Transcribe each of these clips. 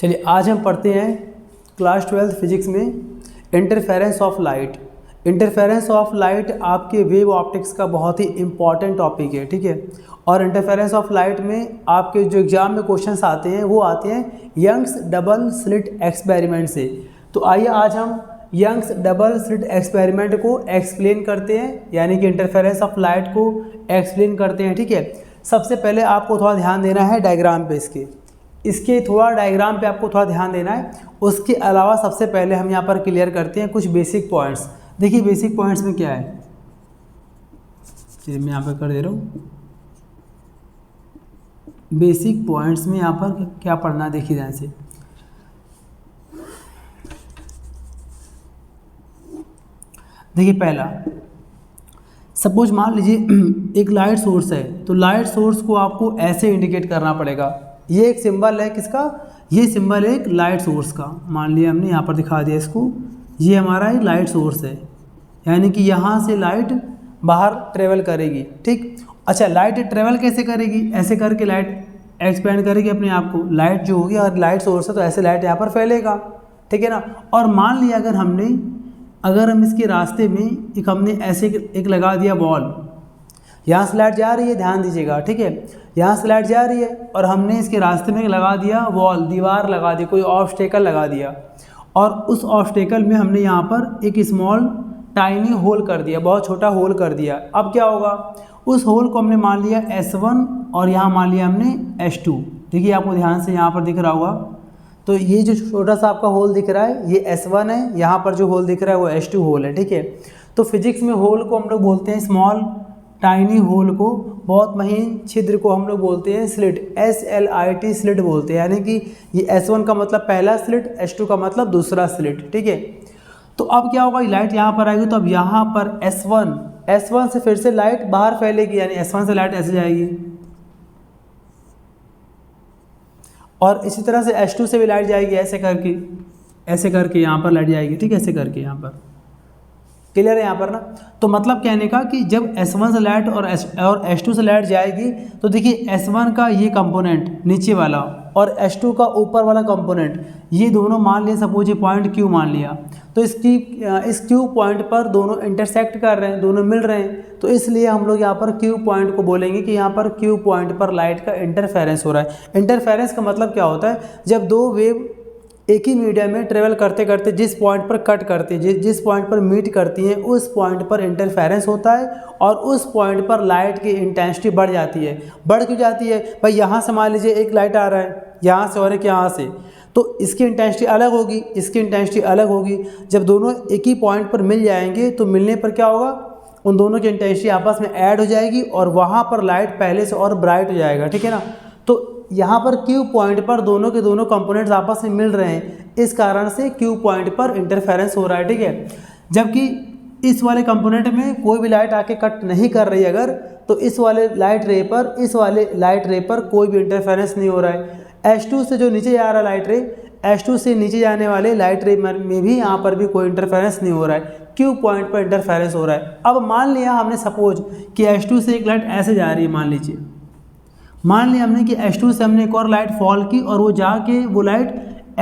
चलिए आज हम पढ़ते हैं क्लास 12 फिजिक्स में interference of light. Interference of light आपके वेव ऑप्टिक्स का बहुत ही इम्पॉर्टेंट टॉपिक है, ठीक है। और इंटरफेरेंस ऑफ लाइट में आपके जो एग्जाम में क्वेश्चंस आते हैं वो आते हैं यंग्स डबल स्लिट एक्सपेरिमेंट से। तो आइए आज हम यंग्स डबल स्लिट एक्सपेरिमेंट को एक्सप्लेन करते हैं, यानी कि इंटरफेरेंस ऑफ लाइट को एक्सप्लेन करते हैं, ठीक है। सबसे पहले आपको थोड़ा ध्यान देना है डायग्राम पे, इसके थोड़ा डायग्राम पे आपको थोड़ा ध्यान देना है। उसके अलावा सबसे पहले हम यहाँ पर क्लियर करते हैं कुछ बेसिक पॉइंट्स। देखिए बेसिक पॉइंट्स में क्या है, चलिए मैं यहाँ पर कर दे रहा हूँ। बेसिक पॉइंट्स में यहाँ पर क्या पढ़ना है, देखिए ध्यान से। देखिए पहला, सपोज मान लीजिए एक लाइट सोर्स है, तो लाइट सोर्स को आपको ऐसे इंडिकेट करना पड़ेगा। ये एक सिंबल है किसका, ये सिंबल है एक लाइट सोर्स का। मान लिया हमने यहाँ पर दिखा दिया इसको, ये हमारा एक लाइट सोर्स है, यानी कि यहाँ से लाइट बाहर ट्रेवल करेगी, ठीक। अच्छा, लाइट ट्रेवल कैसे करेगी, ऐसे करके लाइट एक्सपेंड करेगी अपने आप को। लाइट जो होगी और लाइट सोर्स है तो ऐसे लाइट यहाँ पर फैलेगा, ठीक है ना। और मान लिया अगर हम इसके रास्ते में हमने ऐसे एक लगा दिया बॉल, यहाँ से लाइट जा रही है, ध्यान दीजिएगा, ठीक है। यहाँ से लाइट जा रही है और हमने इसके रास्ते में लगा दिया वॉल, दीवार लगा दी, कोई ऑब्स्टेकल लगा दिया, और उस ऑब्स्टेकल में हमने यहाँ पर एक स्मॉल टाइनी होल कर दिया, बहुत छोटा होल कर दिया। अब क्या होगा, उस होल को हमने मान लिया S1 और यहाँ मान लिया हमने S2। देखिए आपको ध्यान से यहाँ पर दिख रहा होगा, तो ये जो छोटा सा आपका होल दिख रहा है ये S1 है, यहाँ पर जो होल दिख रहा है वो S2 होल है, ठीक है। तो फिजिक्स में होल को हम लोग बोलते हैं स्मॉल टाइनी होल को, बहुत महीन छिद्र को हम लोग बोलते हैं स्लिट, SLIT स्लिट बोलते हैं। यानी कि ये S1 का मतलब पहला स्लिट, S2 का मतलब दूसरा स्लिट, ठीक है। तो अब क्या होगा, लाइट यहाँ पर आएगी, तो अब यहाँ पर S1 से फिर से लाइट बाहर फैलेगी, यानी S1 से लाइट ऐसे जाएगी, और इसी तरह से S2 से भी लाइट जाएगी, ऐसे करके यहाँ पर लाइट जाएगी, ठीक है, ऐसे करके यहाँ पर। क्लियर है यहाँ पर ना। तो मतलब कहने का कि जब S1 से लाइट और S2 से लाइट जाएगी, तो देखिए S1 का ये कंपोनेंट नीचे वाला और S2 का ऊपर वाला कंपोनेंट, ये दोनों मान लिया, सपोज ये पॉइंट Q मान लिया, तो इस Q पॉइंट पर दोनों इंटरसेक्ट कर रहे हैं, दोनों मिल रहे हैं। तो इसलिए हम लोग यहाँ पर Q पॉइंट को बोलेंगे कि यहाँ पर Q पॉइंट पर लाइट का इंटरफेरेंस हो रहा है। इंटरफेरेंस का मतलब क्या होता है, जब दो वेव एक ही मीडियम में ट्रेवल करते करते जिस पॉइंट पर कट करती है, जिस पॉइंट पर मीट करती हैं, उस पॉइंट पर इंटरफेरेंस होता है, और उस पॉइंट पर लाइट की इंटेंसिटी बढ़ जाती है। बढ़ क्यों जाती है भाई, यहाँ से मान लीजिए एक लाइट आ रहा है यहाँ से और एक यहाँ से, तो इसकी इंटेंसिटी अलग होगी, इसकी इंटेंसिटी अलग होगी। जब दोनों एक ही पॉइंट पर मिल जाएंगे तो मिलने पर क्या होगा, उन दोनों की इंटेंसिटी आपस में ऐड हो जाएगी और वहाँ पर लाइट पहले से और ब्राइट हो जाएगा, ठीक है ना। तो यहाँ पर Q पॉइंट पर दोनों के दोनों कंपोनेंट्स आपस में मिल रहे हैं, इस कारण से Q पॉइंट पर इंटरफेरेंस हो रहा है, ठीक है। जबकि इस वाले कंपोनेंट में कोई भी लाइट आके कट नहीं कर रही अगर, तो इस वाले लाइट रे पर कोई भी इंटरफेरेंस नहीं हो रहा है। S2 से जो नीचे जा रहा है लाइट रे, S2 से नीचे जाने वाले लाइट रे में भी यहाँ पर भी कोई इंटरफेरेंस नहीं हो रहा है, Q पॉइंट पर इंटरफेरेंस हो रहा है। अब मान लिया हमने सपोज कि S2 से एक लाइट ऐसे जा रही है, मान लिया हमने कि S2 से हमने एक और लाइट फॉल की और वो जाके वो लाइट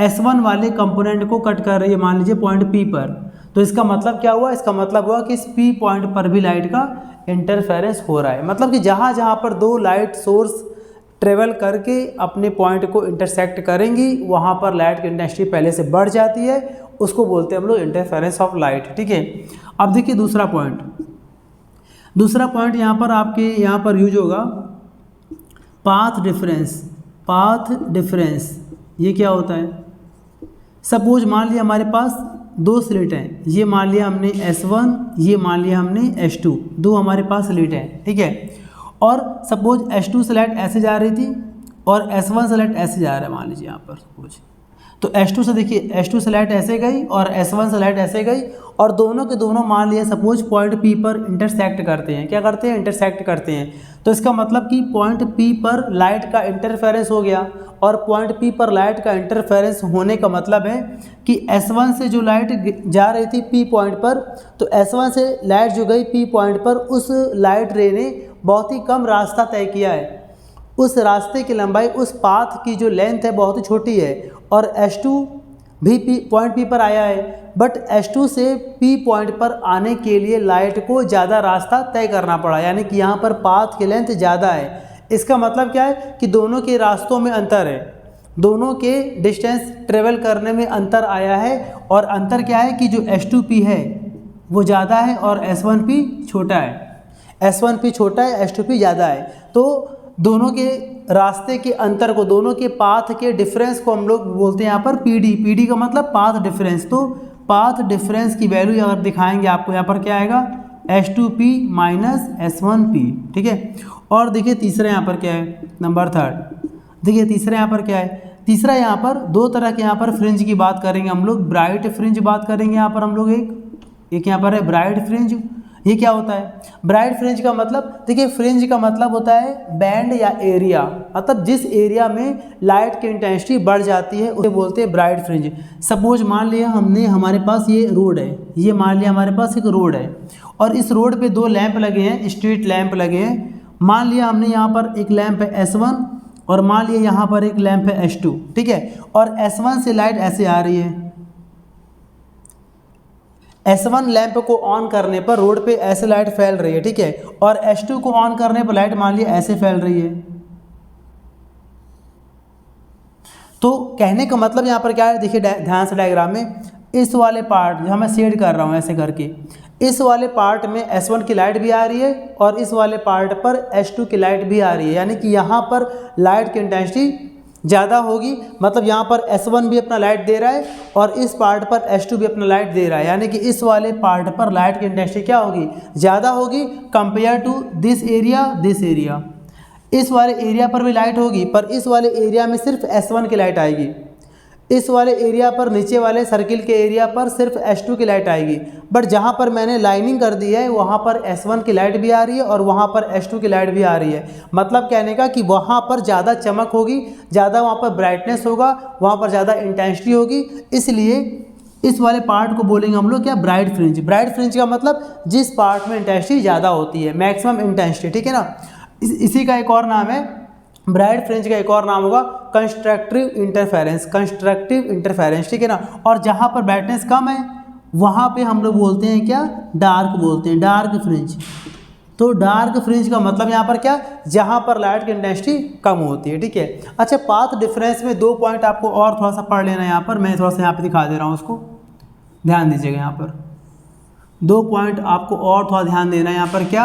S1 वाले कंपोनेंट को कट कर रही है, मान लीजिए पॉइंट P पर। तो इसका मतलब क्या हुआ, इसका मतलब हुआ कि इस P पॉइंट पर भी लाइट का इंटरफेरेंस हो रहा है। मतलब कि जहाँ जहाँ पर दो लाइट सोर्स ट्रेवल करके अपने पॉइंट को इंटरसेक्ट करेंगी, वहाँ पर लाइट की इंटेंसिटी पहले से बढ़ जाती है, उसको बोलते हैं हम लोग इंटरफेरेंस ऑफ लाइट, ठीक है। अब देखिए दूसरा पॉइंट यहाँ पर आपके यहाँ पर यूज होगा पाथ डिफरेंस। ये क्या होता है, सपोज मान लिया हमारे पास दो स्लिट हैं, ये मान लिया हमने S1, ये मान लिया हमने S2, दो हमारे पास स्लिट हैं, ठीक है। और सपोज S2 से लाइट ऐसे जा रही थी और S1 से लाइट ऐसे जा रहा है, मान लीजिए यहाँ पर सपोज। तो S2 से देखिए, S2 से लाइट ऐसे गई और S1 से लाइट ऐसे गई, और दोनों के दोनों मान लिया सपोज पॉइंट P पर इंटरसेक्ट करते हैं। क्या करते हैं, इंटरसेक्ट करते हैं। तो इसका मतलब कि पॉइंट P पर लाइट का इंटरफेरेंस हो गया, और पॉइंट P पर लाइट का इंटरफेरेंस होने का मतलब है कि S1 से जो लाइट जा रही थी P पॉइंट पर, तो S1 से लाइट जो गई P पॉइंट पर, उस लाइट रे ने बहुत ही कम रास्ता तय किया है, उस रास्ते की लंबाई, उस पाथ की जो लेंथ है बहुत ही छोटी है, और H2 भी पॉइंट P पर आया है, बट H2 से P पॉइंट पर आने के लिए लाइट को ज़्यादा रास्ता तय करना पड़ा, यानी कि यहाँ पर पाथ की लेंथ ज़्यादा है। इसका मतलब क्या है कि दोनों के रास्तों में अंतर है, दोनों के डिस्टेंस ट्रेवल करने में अंतर आया है। और अंतर क्या है कि जो H2P है वो ज़्यादा है और S1P छोटा है। S1P छोटा है, H2P ज़्यादा है। तो दोनों के रास्ते के अंतर को, दोनों के पाथ के डिफरेंस को हम लोग बोलते हैं यहाँ पर PD। PD का मतलब पाथ डिफरेंस। तो पाथ डिफरेंस की वैल्यू अगर दिखाएंगे आपको, यहाँ पर क्या आएगा, H2P माइनस S1P, ठीक है। और देखिए तीसरा यहाँ पर क्या है, नंबर 3, देखिए तीसरा यहाँ पर क्या है, तीसरा यहाँ पर दो तरह के यहाँ पर फ्रिंज की बात करेंगे हम लोग। ब्राइट फ्रिंज बात करेंगे यहाँ पर हम लोग, एक यहाँ पर है ब्राइट फ्रिंज। ये क्या होता है ब्राइट फ्रिंज का मतलब, देखिए फ्रिंज का मतलब होता है बैंड या एरिया, मतलब जिस एरिया में लाइट की इंटेंसिटी बढ़ जाती है उसे बोलते हैं ब्राइट फ्रिंज। सपोज मान लिया हमने, हमारे पास ये रोड है, ये मान लिया हमारे पास एक रोड है और इस रोड पे दो लैंप लगे हैं, स्ट्रीट लैंप लगे हैं। मान लिया हमने यहाँ पर एक लैंप है S1 और मान लिया यहाँ पर एक लैंप है S2, ठीक है। और S1 से लाइट ऐसे आ रही है, S1 लैंप को ऑन करने पर रोड पे ऐसे लाइट फैल रही है, ठीक है। और S2 को ऑन करने पर लाइट मान लिया ऐसे फैल रही है। तो कहने का मतलब यहाँ पर क्या है, देखिए ध्यान से डायग्राम में, इस वाले पार्ट जो मैं शेड कर रहा हूँ ऐसे करके, इस वाले पार्ट में S1 की लाइट भी आ रही है और इस वाले पार्ट पर S2 की लाइट भी आ रही है, यानी कि यहाँ पर लाइट की इंटेंसिटी ज़्यादा होगी। मतलब यहाँ पर S1 भी अपना लाइट दे रहा है और इस पार्ट पर S2 भी अपना लाइट दे रहा है, यानी कि इस वाले पार्ट पर लाइट की इंटेंसिटी क्या होगी, ज़्यादा होगी compare to this area, this area. इस वाले एरिया पर भी लाइट होगी पर इस वाले एरिया में सिर्फ S1 की लाइट आएगी, इस वाले एरिया पर, नीचे वाले सर्किल के एरिया पर सिर्फ S2 की लाइट आएगी। बट जहाँ पर मैंने लाइनिंग कर दी है वहाँ पर S1 की लाइट भी आ रही है और वहाँ पर S2 की लाइट भी आ रही है। मतलब कहने का कि वहाँ पर ज़्यादा चमक होगी, ज़्यादा वहाँ पर ब्राइटनेस होगा, वहाँ पर ज़्यादा इंटेंसिटी होगी, इसलिए इस वाले पार्ट को बोलेंगे हम लोग क्या, ब्राइट फ्रिंज। ब्राइट फ्रिंज का मतलब जिस पार्ट में इंटेंसिटी ज़्यादा होती है, मैक्सिमम इंटेंसिटी, ठीक है ना। इसी का एक और नाम है, ब्राइट फ्रिंज का एक और नाम होगा कंस्ट्रक्टिव इंटरफेरेंस, कंस्ट्रक्टिव इंटरफेरेंस, ठीक है ना। और जहाँ पर ब्राइटनेस कम है वहाँ पे हम लोग बोलते हैं क्या, डार्क बोलते हैं, डार्क फ्रिंज। तो डार्क फ्रिंज का मतलब यहाँ पर क्या, जहाँ पर लाइट की इंटेंसिटी कम होती है, ठीक है। अच्छा, पाथ डिफरेंस में 2 पॉइंट आपको और थोड़ा सा पढ़ लेना है, यहाँ पर मैं थोड़ा सा यहाँ पर दिखा दे रहा हूँ, उसको ध्यान दीजिएगा। यहाँ पर 2 पॉइंट आपको और थोड़ा ध्यान देना है। यहाँ पर क्या,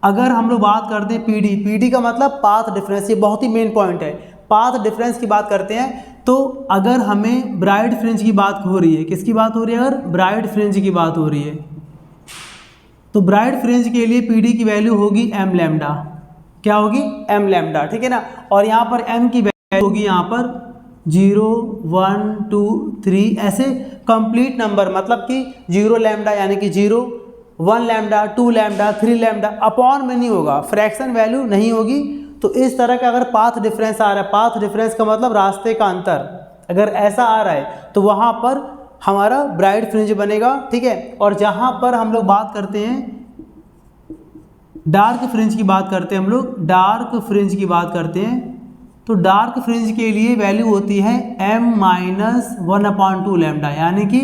अगर हम लोग बात करते हैं PD का मतलब पाथ डिफरेंस, ये बहुत ही मेन पॉइंट है। पाथ डिफरेंस की बात करते हैं तो अगर हमें ब्राइट फ्रिंज की बात हो रही है, किसकी बात हो रही है, अगर ब्राइट फ्रिंज की बात हो रही है तो ब्राइट फ्रिंज के लिए PD की वैल्यू होगी m लैम्डा। क्या होगी, m लैम्डा, ठीक है ना। और यहाँ पर m की वैल्यू होगी यहाँ पर 0, 1, 2, 3 ऐसे कंप्लीट नंबर, मतलब कि 0 लैम्डा यानी कि 0, 1 लैम्डा, 2 लैम्डा, 3 लैम्डा, अपॉन में नहीं होगा, फ्रैक्शन वैल्यू नहीं होगी। तो इस तरह का अगर पाथ डिफरेंस आ रहा है, पाथ डिफरेंस का मतलब रास्ते का अंतर, अगर ऐसा आ रहा है तो वहाँ पर हमारा ब्राइट फ्रिंज बनेगा, ठीक है। और जहाँ पर हम लोग बात करते हैं डार्क फ्रिंज की बात करते हैं, हम लोग डार्क फ्रिंज की बात करते हैं, तो डार्क फ्रिंज के लिए वैल्यू होती है m-1/2 लैम्डा, यानी कि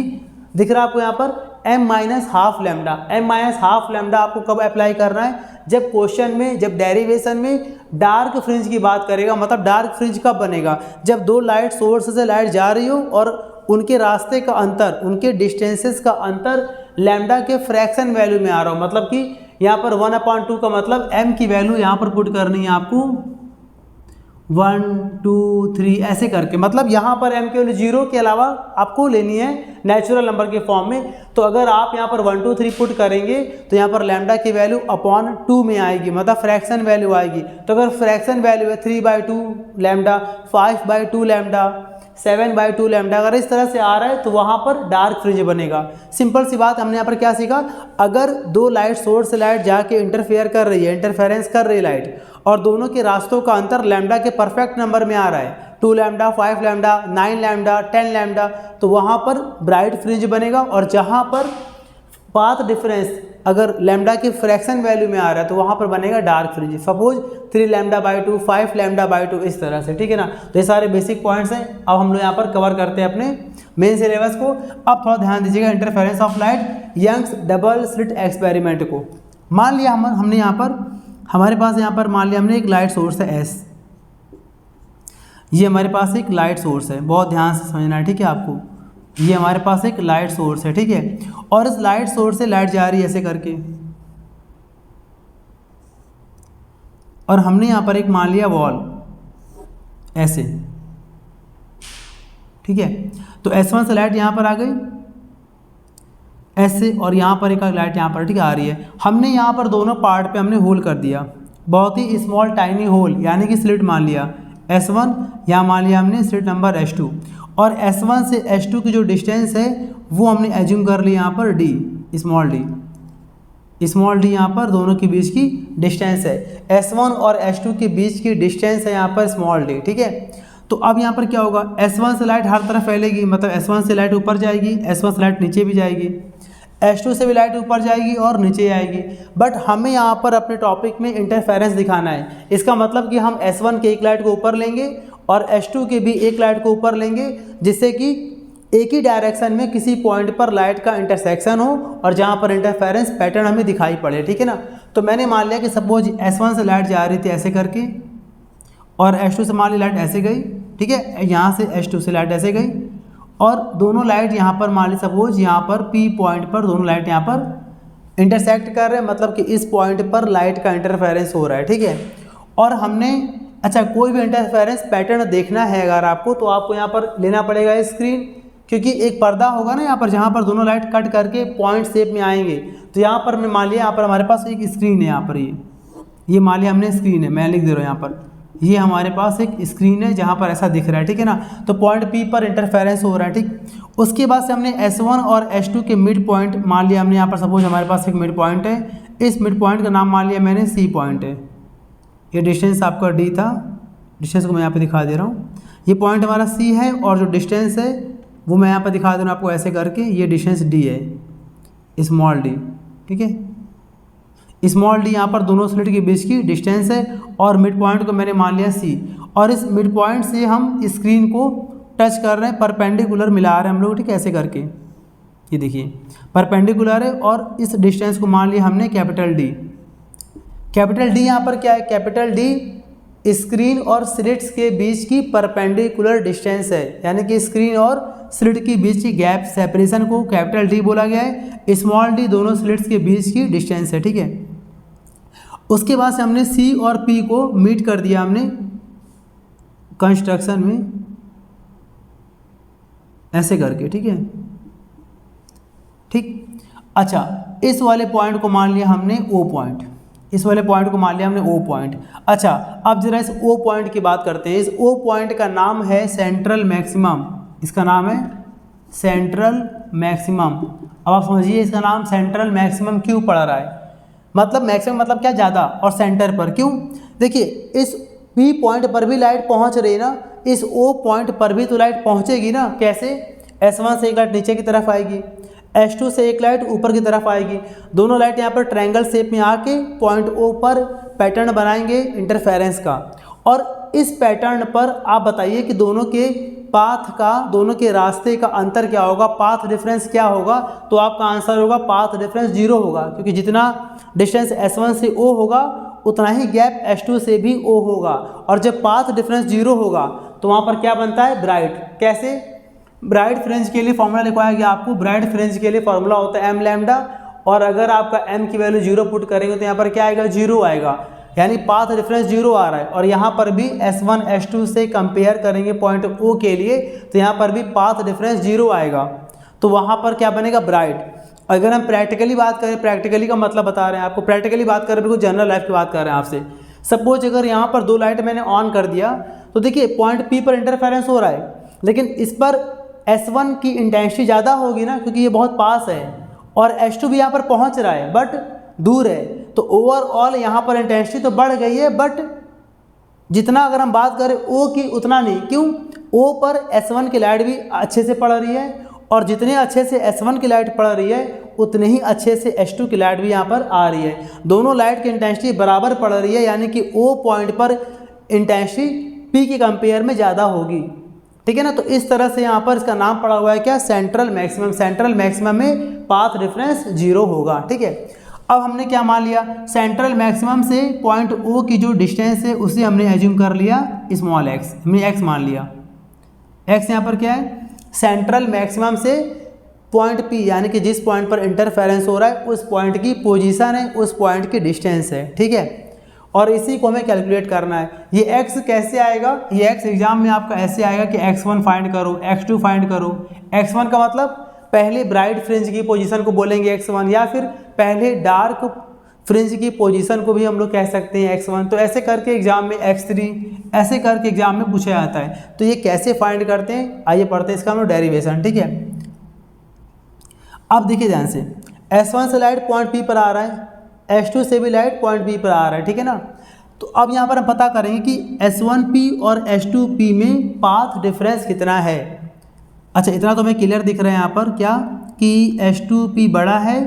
दिख रहा है आपको यहाँ पर m-½ लैम्डा। m-½ लैम्डा आपको कब अप्लाई करना है, जब क्वेश्चन में, जब डेरिवेशन में डार्क फ्रिंज की बात करेगा। मतलब डार्क फ्रिंज कब बनेगा, जब 2 लाइट सोर्स से लाइट जा रही हो और उनके रास्ते का अंतर, उनके डिस्टेंसेस का अंतर लैम्डा के फ्रैक्शन वैल्यू में आ रहा हो। मतलब कि यहाँ पर 1/2 का मतलब m की वैल्यू यहाँ पर पुट करनी है आपको 1, 2, 3 ऐसे करके, मतलब यहाँ पर m की वैल्यू 0 के अलावा आपको लेनी है नेचुरल नंबर के फॉर्म में। तो अगर आप यहाँ पर 1, 2, 3 पुट करेंगे तो यहाँ पर लैम्डा की वैल्यू अपॉन 2 में आएगी, मतलब फ्रैक्शन वैल्यू आएगी। तो अगर फ्रैक्शन वैल्यू है 3/2 लैम्डा, 5/2 लैम्डा, 7/2 लैम्डा, अगर इस तरह से आ रहा है तो वहाँ पर डार्क फ्रिंज बनेगा। सिंपल सी बात, हमने यहाँ पर क्या सीखा, अगर 2 लाइट सोर्स से लाइट जाके इंटरफेयर कर रही है, इंटरफेरेंस कर रही है लाइट, और दोनों के रास्तों का अंतर लैम्डा के परफेक्ट नंबर में आ रहा है, 2 लैम्डा, 5 लैम्डा, 9 लैम्डा, 10 लैम्डा, तो वहाँ पर ब्राइट फ्रिंज बनेगा। और जहाँ पर पाथ डिफरेंस अगर लैम्डा की फ्रैक्शन वैल्यू में आ रहा है तो वहाँ पर बनेगा डार्क फ्रिंज। सपोज 3 λ/2, 5 λ/2 इस तरह से, ठीक है ना। तो ये सारे बेसिक पॉइंट्स हैं। अब हम लोग यहाँ पर कवर करते हैं अपने मेन सिलेबस को। अब थोड़ा ध्यान दीजिएगा interference of light, Young's double slit experiment को। मान लिया हमने यहाँ पर, हमारे पास यहाँ पर मान लिया हमने एक लाइट सोर्स है एस, ये हमारे पास एक लाइट सोर्स है, बहुत ध्यान से समझना है, ठीक है आपको। ये हमारे पास एक लाइट सोर्स है, ठीक है, और इस लाइट सोर्स से लाइट जा रही है ऐसे करके, और हमने यहाँ पर एक मान लिया वॉल ऐसे, ठीक है। तो S1 से लाइट यहाँ पर आ गई ऐसे, और यहाँ पर एक लाइट यहाँ पर, ठीक है, आ रही है। हमने यहाँ पर दोनों पार्ट पे हमने होल कर दिया, बहुत ही स्मॉल टाइनी होल, यानी कि स्लिट मान लिया S1, यहाँ मान लिया हमने स्लिट नंबर S2, और S1 से S2 की जो डिस्टेंस है वो हमने एज्यूम कर लिया यहाँ पर D, स्मॉल d यहाँ पर दोनों के बीच की डिस्टेंस है। S1 और S2 के बीच की डिस्टेंस है यहाँ पर स्मॉल d, ठीक है। तो अब यहाँ पर क्या होगा, S1 से लाइट हर तरफ फैलेगी, मतलब S1 से लाइट ऊपर जाएगी, S1 से लाइट नीचे भी जाएगी, S2 से भी लाइट ऊपर जाएगी और नीचे आएगी। बट हमें यहाँ पर अपने टॉपिक में इंटरफेरेंस दिखाना है। इसका मतलब कि हम S1 के एक लाइट को ऊपर लेंगे और S2 के भी एक लाइट को ऊपर लेंगे, जिससे कि एक ही डायरेक्शन में किसी पॉइंट पर लाइट का इंटरसेक्शन हो और जहाँ पर इंटरफेरेंस पैटर्न हमें दिखाई पड़े, ठीक है ना। तो मैंने मान लिया कि सपोज S1 से लाइट जा रही थी ऐसे करके, और S2 से मान ली लाइट ऐसे गई, ठीक है, यहाँ से S2 से लाइट ऐसे गई, और दोनों लाइट यहाँ पर मान ली सपोज यहाँ पर P पॉइंट पर दोनों लाइट यहाँ पर इंटरसेक्ट कर रहे हैं, मतलब कि इस पॉइंट पर लाइट का इंटरफेरेंस हो रहा है, ठीक है। और हमने, अच्छा, कोई भी इंटरफेरेंस पैटर्न देखना है अगर आपको, तो आपको यहाँ पर लेना पड़ेगा स्क्रीन, क्योंकि एक पर्दा होगा ना यहाँ पर जहाँ पर दोनों लाइट कट करके पॉइंट शेप में आएंगे। तो यहाँ पर मैं मान लिया यहाँ पर हमारे पास एक स्क्रीन है, यहाँ पर ये मान लिया हमने स्क्रीन है, मैं लिख दे रहा हूँ यहाँ पर, ये हमारे पास एक स्क्रीन है जहाँ पर ऐसा दिख रहा है, ठीक है ना। तो पॉइंट P पर इंटरफेरेंस हो रहा है, ठीक। उसके बाद से हमने S1 और S2 के मिड पॉइंट मान लिया हमने, यहाँ पर सपोज हमारे पास एक मिड पॉइंट है, इस मिड पॉइंट का नाम मान लिया मैंने C पॉइंट है। ये डिस्टेंस आपका D था, डिस्टेंस को मैं यहाँ पर दिखा दे रहा हूँ, ये पॉइंट हमारा C है, और जो डिस्टेंस है वो मैं यहाँ पर दिखा दे रहा हूँ आपको ऐसे करके, ये डिस्टेंस D है, स्मॉल d, ठीक है। स्मॉल d यहाँ पर दोनों स्लिट के बीच की डिस्टेंस है, और मिड पॉइंट को मैंने मान लिया C, और इस मिड पॉइंट से हम स्क्रीन को टच कर रहे हैं, परपेंडिकुलर मिला रहे हैं हम लोग, ठीक है, ऐसे करके, ये देखिए परपेंडिकुलर है, और इस डिस्टेंस को मान लिया हमने कैपिटल D। कैपिटल D यहाँ पर क्या है, कैपिटल D स्क्रीन और स्लिट्स के बीच की परपेंडिकुलर डिस्टेंस है, यानी कि स्क्रीन और स्लिट के बीच की गैप सेपरेशन को कैपिटल D बोला गया है। स्मॉल d दोनों स्लिट्स के बीच की डिस्टेंस है, ठीक है। उसके बाद से हमने C और P को मीट कर दिया हमने कंस्ट्रक्शन में ऐसे करके, ठीक है, ठीक। अच्छा, इस वाले पॉइंट को मान लिया हमने O पॉइंट, इस वाले पॉइंट को मान लिया हमने O पॉइंट। अच्छा, अब जरा इस O पॉइंट की बात करते हैं। इस O पॉइंट का नाम है सेंट्रल मैक्सिमम, इसका नाम है सेंट्रल मैक्सिमम। अब आप समझिए इसका नाम सेंट्रल मैक्सिमम क्यों पड़ रहा है, मतलब मैक्सिमम मतलब क्या, ज़्यादा, और सेंटर पर क्यों। देखिए इस P पॉइंट पर भी लाइट पहुंच रही है ना, इस O पॉइंट पर भी तो लाइट पहुंचेगी ना। कैसे, S1 से एक लाइट नीचे की तरफ आएगी, S2 से एक लाइट ऊपर की तरफ आएगी, दोनों लाइट यहाँ पर ट्रायंगल शेप में आके पॉइंट O पर पैटर्न बनाएंगे इंटरफेरेंस का। और इस पैटर्न पर आप बताइए कि दोनों के पाथ का, दोनों के रास्ते का अंतर क्या होगा, पाथ डिफरेंस क्या होगा। तो आपका आंसर होगा पाथ डिफरेंस 0 होगा, क्योंकि जितना डिस्टेंस S1 से O होगा उतना ही गैप S2 से भी O होगा। और जब पाथ डिफरेंस 0 होगा तो वहाँ पर क्या बनता है, ब्राइट। कैसे, ब्राइट फ्रिंज के लिए फॉर्मूला लिखवाया गया आपको, ब्राइट फ्रिंज के लिए फॉर्मूला होता है m लैम्डा, और अगर आपका m की वैल्यू 0 पुट करेंगे तो यहाँ पर क्या आएगा, 0 आएगा, यानी पाथ डिफरेंस 0 आ रहा है। और यहाँ पर भी S1 S2 से कंपेयर करेंगे पॉइंट O के लिए, तो यहाँ पर भी पाथ डिफरेंस 0 आएगा, तो वहाँ पर क्या बनेगा, ब्राइट। अगर हम प्रैक्टिकली बात करें, प्रैक्टिकली का मतलब बता रहे हैं आपको, प्रैक्टिकली बात करें, बिल्कुल जनरल लाइफ की बात कर रहे हैं आपसे। सपोज अगर यहाँ पर 2 लाइट मैंने ऑन कर दिया, तो देखिए पॉइंट P पर इंटरफेरेंस हो रहा है, लेकिन इस पर S1 की इंटेंसिटी ज़्यादा होगी ना, क्योंकि ये बहुत पास है, और S2 भी यहाँ पर पहुँच रहा है बट दूर है, तो ओवरऑल यहाँ पर इंटेंसिटी तो बढ़ गई है, बट जितना अगर हम बात करें O की उतना नहीं। क्यों, O पर S1 की लाइट भी अच्छे से पड़ रही है, और जितने अच्छे से S1 की लाइट पड़ रही है उतने ही अच्छे से H2 की लाइट भी यहाँ पर आ रही है। दोनों लाइट की इंटेंसिटी बराबर पड़ रही है, यानी कि O पॉइंट पर इंटेंसिटी P के कंपेयर में ज़्यादा होगी, ठीक है ना। तो इस तरह से यहाँ पर इसका नाम पड़ा हुआ है क्या, सेंट्रल मैक्सिमम। सेंट्रल मैक्सिमम में पाथ डिफरेंस 0 होगा, ठीक है। अब हमने क्या मान लिया, सेंट्रल मैक्सिमम से पॉइंट O की जो डिस्टेंस है उसे हमने एज्यूम कर लिया स्मॉल x, हमने x मान लिया। x यहाँ पर क्या है, सेंट्रल मैक्सिमम से पॉइंट P, यानी कि जिस पॉइंट पर इंटरफेरेंस हो रहा है उस पॉइंट की पोजीशन है, उस पॉइंट की डिस्टेंस है, ठीक है। और इसी को हमें कैलकुलेट करना है। ये x कैसे आएगा, ये x एग्जाम में आपका ऐसे आएगा कि x1 फाइंड करो, x2 फाइंड करो। x1 का मतलब पहले ब्राइट फ्रिंज की पोजीशन को बोलेंगे x1, या फिर पहले डार्क फ्रिंज की पोजीशन को भी हम लोग कह सकते हैं x1। तो ऐसे करके एग्जाम में x3, ऐसे करके एग्जाम में पूछा जाता है। तो ये कैसे फाइंड करते हैं, आइए पढ़ते हैं इसका हम लोग डेरिवेशन, ठीक है। अब देखिए ध्यान से, S1 से लाइट पॉइंट P पर आ रहा है, S2 से भी लाइट पॉइंट P पर आ रहा है, ठीक है ना। तो अब यहाँ पर हम पता करेंगे कि S1P और S2P में पाथ डिफरेंस कितना है। अच्छा, इतना तो हमें क्लियर दिख रहा है यहाँ पर क्या, कि S2P बड़ा है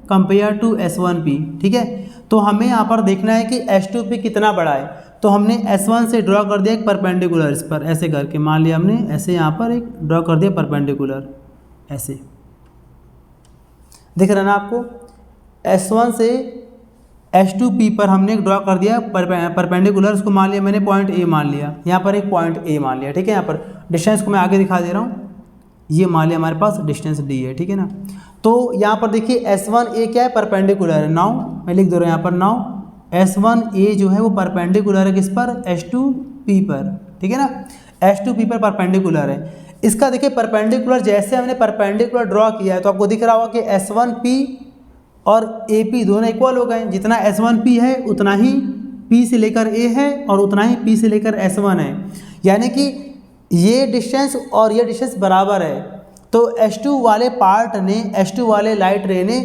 कंपेयर टू S1P, ठीक है। तो हमें यहाँ पर देखना है कि S2P कितना बड़ा है। तो हमने S1 से ड्रॉ कर दिया एक परपेंडिकुलर इस पर, ऐसे करके मान लिया हमने, ऐसे यहाँ पर एक ड्रॉ कर दिया परपेंडिकुलर, ऐसे दिख रहा है ना आपको। S1 से S2P पर हमने एक ड्रॉ कर दिया परपेंडिकुलर, उसको मान लिया मैंने पॉइंट A मान लिया, यहाँ पर एक पॉइंट A मान लिया, ठीक है। यहाँ पर डिस्टेंस को मैं आगे दिखा दे रहा हूँ, ये मान लिया हमारे पास डिस्टेंस D है, ठीक है ना। तो यहाँ पर देखिए S1A क्या है, परपेंडिकुलर है। नाउ मैं लिख दे रहा हूँ यहाँ पर, नाउ S1A जो है वो परपेंडिकुलर है किस पर, S2P पर, ठीक है ना। S2P पर परपेंडिकुलर है। इसका देखिए परपेंडिकुलर जैसे हमने परपेंडिकुलर ड्रॉ किया है तो आपको दिख रहा होगा कि S1P और AP दोनों इक्वल हो गए। जितना S1P है उतना ही P से लेकर A है और उतना ही P से लेकर S1 है, यानी कि ये डिस्टेंस और ये डिस्टेंस बराबर है। तो S2 वाले पार्ट ने, S2 वाले लाइट रे ने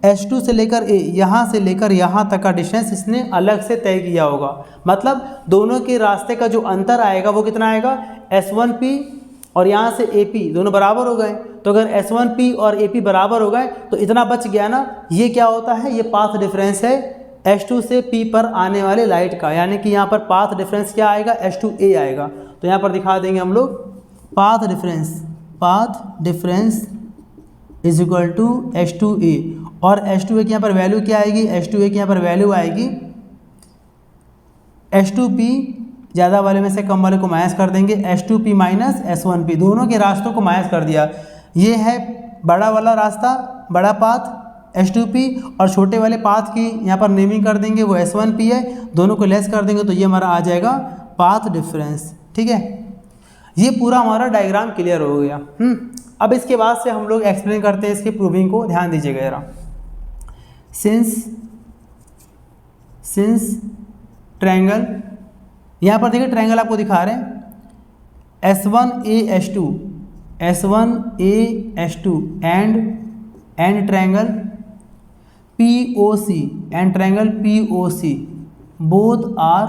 S2 से लेकर A, यहाँ से लेकर यहाँ तक का डिस्टेंस इसने अलग से तय किया होगा। मतलब दोनों के रास्ते का जो अंतर आएगा वो कितना आएगा, S1P और यहाँ से AP दोनों बराबर हो गए। तो अगर S1P और AP बराबर हो गए तो इतना बच गया ना, ये क्या होता है, ये पाथ डिफरेंस है S2 से P पर आने वाले लाइट का, यानी कि यहाँ पर पाथ डिफरेंस क्या आएगा, S2A आएगा। तो यहाँ पर दिखा देंगे हम लोग path difference is equal to H2A, और H2A की यहाँ पर वैल्यू क्या आएगी, H2A की यहाँ पर वैल्यू आएगी H2P ज़्यादा वाले में से कम वाले को माइनस कर देंगे, H2P माइनस S1P, दोनों के रास्तों को माइनस कर दिया। ये है बड़ा वाला रास्ता, बड़ा पाथ H2P, और छोटे वाले पाथ की यहाँ पर नेमिंग कर देंगे, वो S1P है। दोनों को लेस कर देंगे तो ये हमारा आ जाएगा पाथ डिफरेंस, ठीक है। ये पूरा हमारा डायग्राम क्लियर हो गया। अब इसके बाद से हम लोग एक्सप्लेन करते हैं इसकी प्रूविंग को, ध्यान दीजिएगा जरा। सिंस ट्रायंगल, यहाँ पर देखिए ट्रायंगल आपको दिखा रहे हैं S1A H2 and triangle POC and triangle POC both are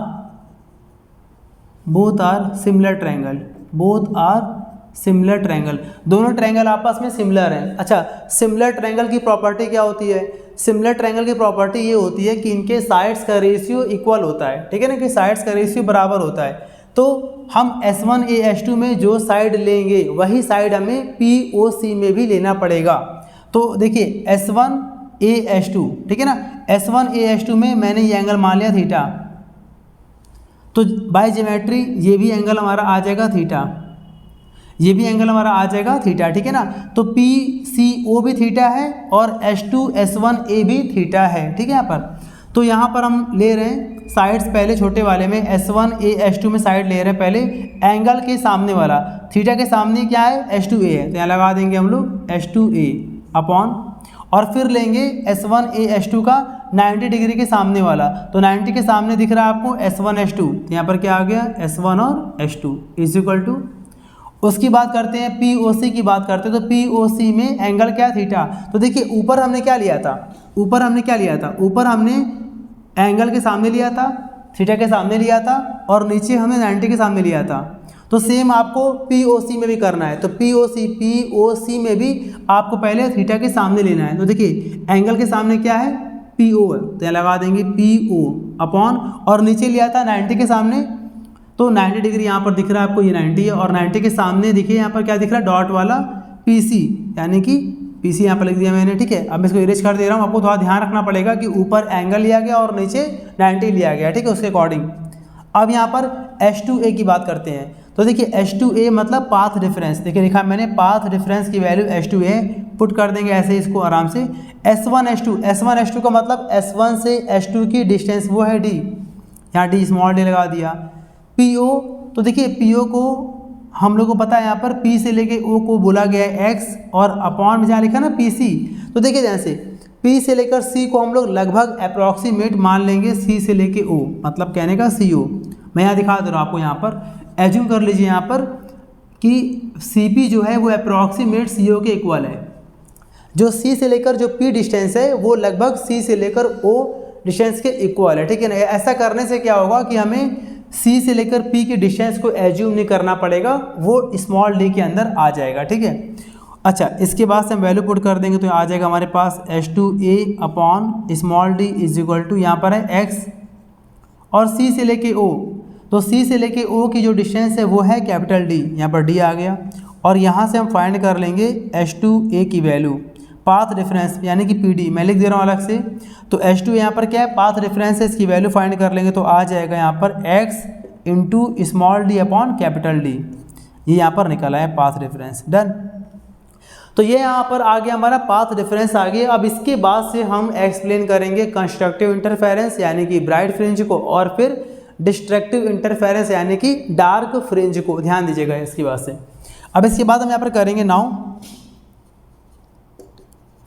similar triangle, दोनों ट्रायंगल आपस में सिमिलर हैं। अच्छा, सिमिलर ट्रायंगल की प्रॉपर्टी क्या होती है, सिमिलर ट्रायंगल की प्रॉपर्टी ये होती है कि इनके साइड्स का रेशियो इक्वल होता है, ठीक है ना, कि साइड्स का रेशियो बराबर होता है। तो हम S1A H2 में जो साइड लेंगे वही साइड हमें POC में भी लेना पड़ेगा। तो देखिए S1A H2, ठीक है ना, S1A H2 में मैंने ये एंगल मान लिया थीटा, तो बाय ज्योमेट्री ये भी एंगल हमारा आ जाएगा थीटा, ये भी एंगल हमारा आ जाएगा थीटा, ठीक है ना। तो PCO भी थीटा है और S2S1A भी थीटा है, ठीक है। यहाँ पर तो यहाँ पर हम ले रहे हैं साइड्स, पहले छोटे वाले में S1A H2 में साइड ले रहे हैं पहले एंगल के सामने वाला, थीटा के सामने क्या है, H2A है, तो यहाँ लगा देंगे हम लोग H2A अपॉन, और फिर लेंगे S1A H2 का 90 डिग्री के सामने वाला, तो 90 के सामने दिख रहा है आपको S1 H2, तो यहाँ पर क्या आ गया S1 और H2 इज इक्वल टू, उसकी बात करते हैं POC की बात करते हैं, तो POC में एंगल क्या, थीटा। तो देखिए ऊपर हमने क्या लिया था, ऊपर हमने एंगल के सामने लिया था, थीटा के सामने लिया था, और नीचे हमने 90 के सामने लिया था। तो सेम आपको POC में भी करना है। तो POC में भी आपको पहले थीटा के सामने लेना है। तो देखिए एंगल के सामने क्या है, PO है, तो यहाँ लगा देंगे PO अपॉन, और नीचे लिया था 90 के सामने, तो 90 डिग्री यहाँ पर दिख रहा है आपको, ये 90 है, और 90 के सामने देखिए यहाँ पर क्या दिख रहा है, डॉट वाला PC, यानी कि PC यहाँ पर लिख दिया मैंने, ठीक है। अब मैं इसको इरेज कर दे रहा हूँ। आपको थोड़ा ध्यान रखना पड़ेगा कि ऊपर एंगल लिया गया और नीचे 90 लिया गया, ठीक है, उसके अकॉर्डिंग। अब यहाँ पर H2A की बात करते हैं। तो देखिए H2A मतलब पाथ डिफरेंस, देखिए लिखा मैंने, पाथ डिफरेंस की वैल्यू H2A पुट कर देंगे ऐसे इसको आराम से। S1 H2 का मतलब S1 से H2 की डिस्टेंस वो है D, यहाँ D स्मॉल d लगा दिया। PO, तो देखिए PO को हम लोग को पता है यहाँ पर P से लेके O को बोला गया है X, और अपॉन में जहाँ लिखा ना PC, तो देखिए जैसे P से लेकर C को हम लोग लगभग अप्रॉक्सीमेट मान लेंगे C से लेके O, मतलब कहने का CO। मैं यहाँ दिखा दे रहा हूँ आपको, यहाँ पर एज्यूम कर लीजिए यहाँ पर कि CP जो है वो अप्रॉक्सीमेट CO के इक्वल है। जो C से लेकर जो P डिस्टेंस है वो लगभग C से लेकर O डिस्टेंस के इक्वल है, ठीक है ना। ऐसा करने से क्या होगा कि हमें C से लेकर P की डिस्टेंस को एज्यूम नहीं करना पड़ेगा, वो स्मॉल d के अंदर आ जाएगा, ठीक है। अच्छा, इसके बाद से हम वैल्यू पुट कर देंगे तो आ जाएगा हमारे पास H2A upon small d is equal to, यहाँ पर है X, और C से लेके O, तो C से लेके O की जो डिस्टेंस है वो है कैपिटल D, यहाँ पर D आ गया। और यहाँ से हम फाइंड कर लेंगे H2A की वैल्यू, पाथ डिफरेंस यानी कि PD, मैं लिख दे रहा हूँ अलग से। तो H2 यहाँ पर क्या है, पाथ डिफरेंस है, इसकी वैल्यू फाइंड कर लेंगे तो आ जाएगा यहाँ पर X into small d upon capital D, ये यहाँ पर निकला है पाथ डिफरेंस। डन। तो ये यहाँ पर आ गया हमारा पाथ डिफरेंस आ गया। अब इसके बाद से हम एक्सप्लेन करेंगे कंस्ट्रक्टिव इंटरफेरेंस यानी कि ब्राइट फ्रिंज को, और फिर डिस्ट्रक्टिव इंटरफेरेंस यानी कि डार्क फ्रिंज को। ध्यान दीजिएगा इसकी बात से। अब इसके बाद हम यहाँ पर करेंगे नाउ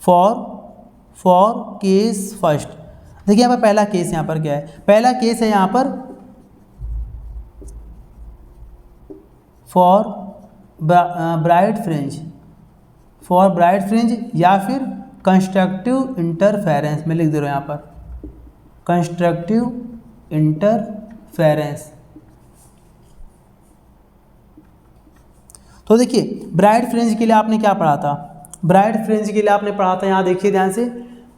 फॉर केस फर्स्ट। देखिए यहाँ पर पहला केस यहाँ पर क्या है, पहला केस है यहाँ पर फॉर ब्राइट फ्रिंज या फिर कंस्ट्रक्टिव इंटरफेरेंस, मैं लिख दे रहा हूँ यहाँ पर कंस्ट्रक्टिव इंटरफेरेंस। तो देखिए ब्राइट फ्रिंज के लिए आपने क्या पढ़ा था, ब्राइट फ्रिंज के लिए आपने पढ़ा था, यहाँ देखिए ध्यान से,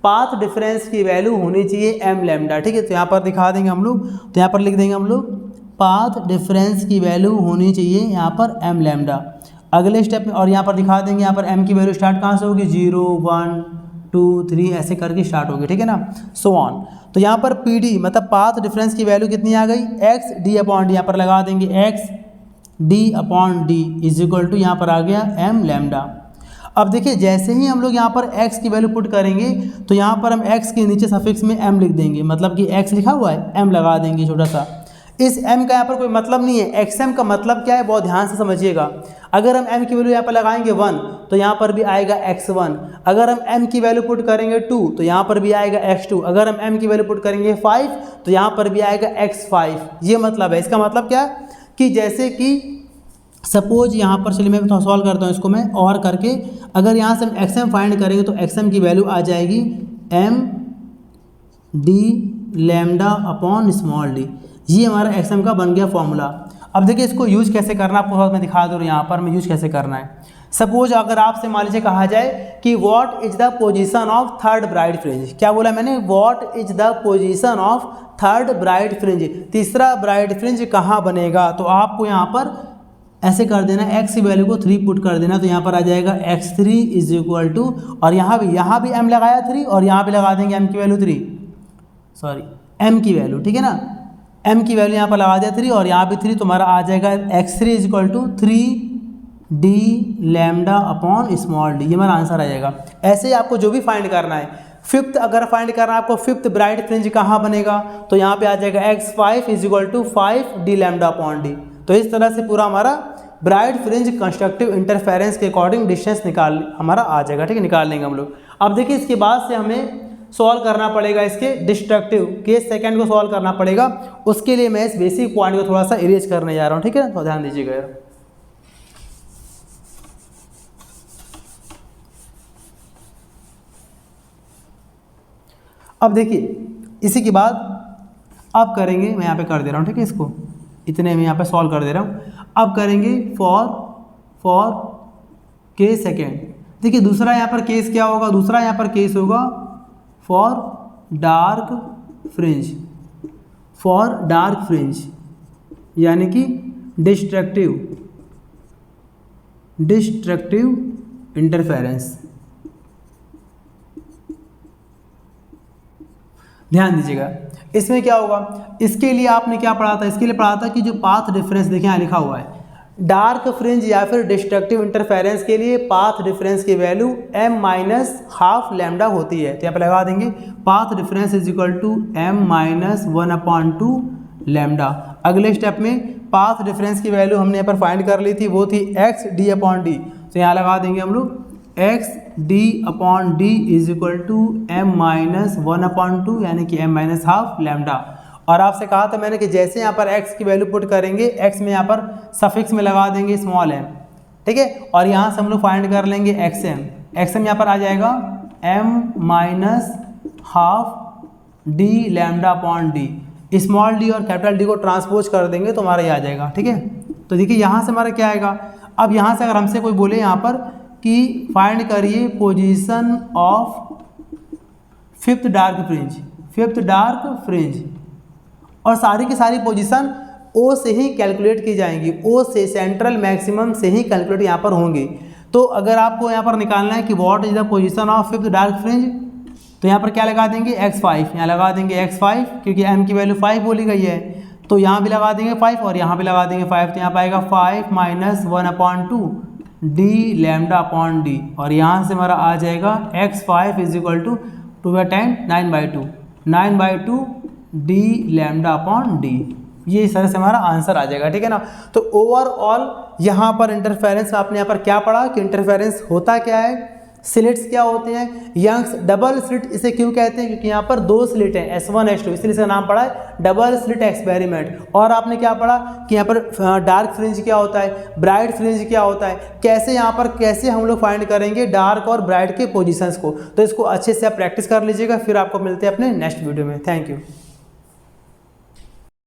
पाथ डिफरेंस की वैल्यू होनी चाहिए m लैम्डा, ठीक है। तो यहाँ पर दिखा देंगे हम लोग, तो यहाँ पर लिख देंगे हम लोग पाथ डिफरेंस की वैल्यू होनी चाहिए यहाँ पर m लैम्डा। अगले स्टेप में और यहाँ पर दिखा देंगे, यहाँ पर m की वैल्यू स्टार्ट कहाँ से होगी, 0 1 2 3 ऐसे करके स्टार्ट होगी, ठीक है ना, सो ऑन। तो यहाँ पर PD मतलब पाथ डिफरेंस की वैल्यू कितनी आ गई, x d अपॉन डी, यहाँ पर लगा देंगे x d upon d is equal to, यहाँ पर आ गया m लैम्डा। अब देखिए जैसे ही हम लोग यहाँ पर x की वैल्यू पुट करेंगे तो यहाँ पर हम x के नीचे सफिक्स में m लिख देंगे, मतलब कि x लिखा हुआ है m लगा देंगे छोटा सा। इस m का यहाँ पर कोई मतलब नहीं है, xm का मतलब क्या है बहुत ध्यान से समझिएगा। अगर हम m की वैल्यू यहाँ पर लगाएंगे 1 तो यहाँ पर भी आएगा x1, अगर हम m की वैल्यू पुट करेंगे 2 तो यहाँ पर भी आएगा x2, अगर हम m की वैल्यू पुट करेंगे 5 तो यहाँ पर भी आएगा x5। ये मतलब है, इसका मतलब क्या कि जैसे कि सपोज यहाँ पर, चलिए मैं सॉल्व करता हूँ इसको मैं और करके, अगर यहाँ से हम xm फाइंड करेंगे तो xm की वैल्यू आ जाएगी m d lambda upon small d, ये हमारा xm का बन गया फॉर्मूला। अब देखिए इसको यूज कैसे करना है आपको साथ में दिखा दूँ, यहाँ पर मैं यूज कैसे करना है। सपोज अगर आपसे मान लीजिए कहा जाए कि what is the position of third bright fringe, क्या बोला मैंने, what is the position of third bright fringe, तीसरा ब्राइट फ्रिंज कहाँ बनेगा। तो आपको यहाँ पर ऐसे कर देना, x की वैल्यू को 3 पुट कर देना, तो यहाँ पर आ जाएगा x3 इज इक्वल टू, और यहाँ भी m लगाया 3 और यहाँ भी लगा देंगे m की वैल्यू 3, सॉरी m की वैल्यू, ठीक है ना, m की वैल्यू यहाँ पर लगा दिया 3 और यहाँ भी 3, तुम्हारा आ जाएगा x3 is equal to 3 d lambda upon small d, ये हमारा आंसर आ जाएगा। ऐसे ही आपको जो भी फाइंड करना है, फिफ्थ अगर फाइंड करना है आपको, फिफ्थ ब्राइट फ्रिंज कहाँ बनेगा, तो यहाँ पे आ जाएगा x5 is equal to 5 d lambda upon d। तो इस तरह से पूरा हमारा ब्राइट फ्रिंज कंस्ट्रक्टिव इंटरफेरेंस के अकॉर्डिंग डिस्टेंस निकाल हमारा आ जाएगा, ठीक है, निकाल लेंगे हम लोग। अब देखिए इसके बाद से हमें सॉल्व करना पड़ेगा इसके डिस्ट्रक्टिव केस सेकंड को सॉल्व करना पड़ेगा। उसके लिए मैं इस बेसिक पॉइंट को थोड़ा सा इरेज करने जा रहा हूँ, ठीक है, तो ध्यान दीजिएगा यार। अब देखिए इसी के बाद अब करेंगे, मैं यहाँ पे कर दे रहा हूँ, ठीक है, इसको इतने में यहाँ पे सॉल्व कर दे रहा हूँ। अब करेंगे फॉर के सेकेंड। देखिए दूसरा यहाँ पर केस क्या होगा, दूसरा यहाँ पर केस होगा फॉर डार्क फ्रिंज, यानी कि डिस्ट्रक्टिव इंटरफेरेंस। ध्यान दीजिएगा इसमें क्या होगा, इसके लिए आपने क्या पढ़ा था, इसके लिए पढ़ा था कि जो पाथ डिफरेंस, देखिए यहाँ लिखा हुआ है डार्क फ्रिंज या फिर डिस्ट्रक्टिव इंटरफेरेंस के लिए पाथ डिफरेंस की वैल्यू m-½ लैम्डा होती है। तो यहाँ पर लगा देंगे path difference is equal to m-1/2 lambda. अगले स्टेप में पाथ डिफरेंस की वैल्यू हमने यहाँ पर फाइंड कर ली थी, वो थी xd/d। तो यहाँ लगा देंगे हम लोग xd/d is equal to m-1/2 यानी कि m-½ लैम्डा। और आपसे कहा था मैंने कि जैसे यहाँ पर x की वैल्यू पुट करेंगे, x में यहाँ पर सफिक्स में लगा देंगे स्मॉल m, ठीक है, और यहाँ से हम लोग फाइंड कर लेंगे xm यहाँ पर आ जाएगा m-½ d/d। स्मॉल d और कैपिटल D को ट्रांसपोज कर देंगे तो हमारा ये आ जाएगा, ठीक है। तो देखिए यहाँ से हमारा क्या आएगा, अब यहाँ से अगर हमसे कोई बोले यहाँ पर कि फाइंड करिए position of fifth dark fringe, और सारी की सारी पोजीशन O से ही कैलकुलेट की जाएंगी, O से सेंट्रल मैक्सिमम से ही कैलकुलेट यहाँ पर होंगी। तो अगर आपको यहाँ पर निकालना है कि what is the position of fifth dark fringe, तो यहाँ पर क्या लगा देंगे x5, यहाँ लगा देंगे x5 क्योंकि m की वैल्यू 5 बोली गई है, तो यहाँ भी लगा देंगे 5 और यहाँ भी लगा देंगे 5। तो यहाँ पर आएगा 5 - 1/2 d/d, और यहाँ से हमारा आ जाएगा x5 is equal to 2/10 9/2 d/d। ये इस तरह से हमारा आंसर आ जाएगा, ठीक है ना। तो ओवरऑल यहाँ पर इंटरफेरेंस आपने यहाँ पर क्या पढ़ा कि इंटरफेरेंस होता क्या है, स्लिट्स क्या होते हैं, यंग्स डबल स्लिट इसे क्यों कहते हैं, क्योंकि यहाँ पर दो स्लिट हैं S1 S2, इसलिए इसका नाम पड़ा है डबल स्लिट एक्सपेरिमेंट। और आपने क्या पढ़ा कि यहाँ पर डार्क फ्रिंज क्या होता है, ब्राइट फ्रिंज क्या होता है, कैसे यहाँ पर कैसे हम लोग फाइंड करेंगे डार्क और ब्राइट के पोजीशंस को। तो इसको अच्छे से आप प्रैक्टिस कर लीजिएगा, फिर आपको मिलते हैं अपने नेक्स्ट वीडियो में। Thank you.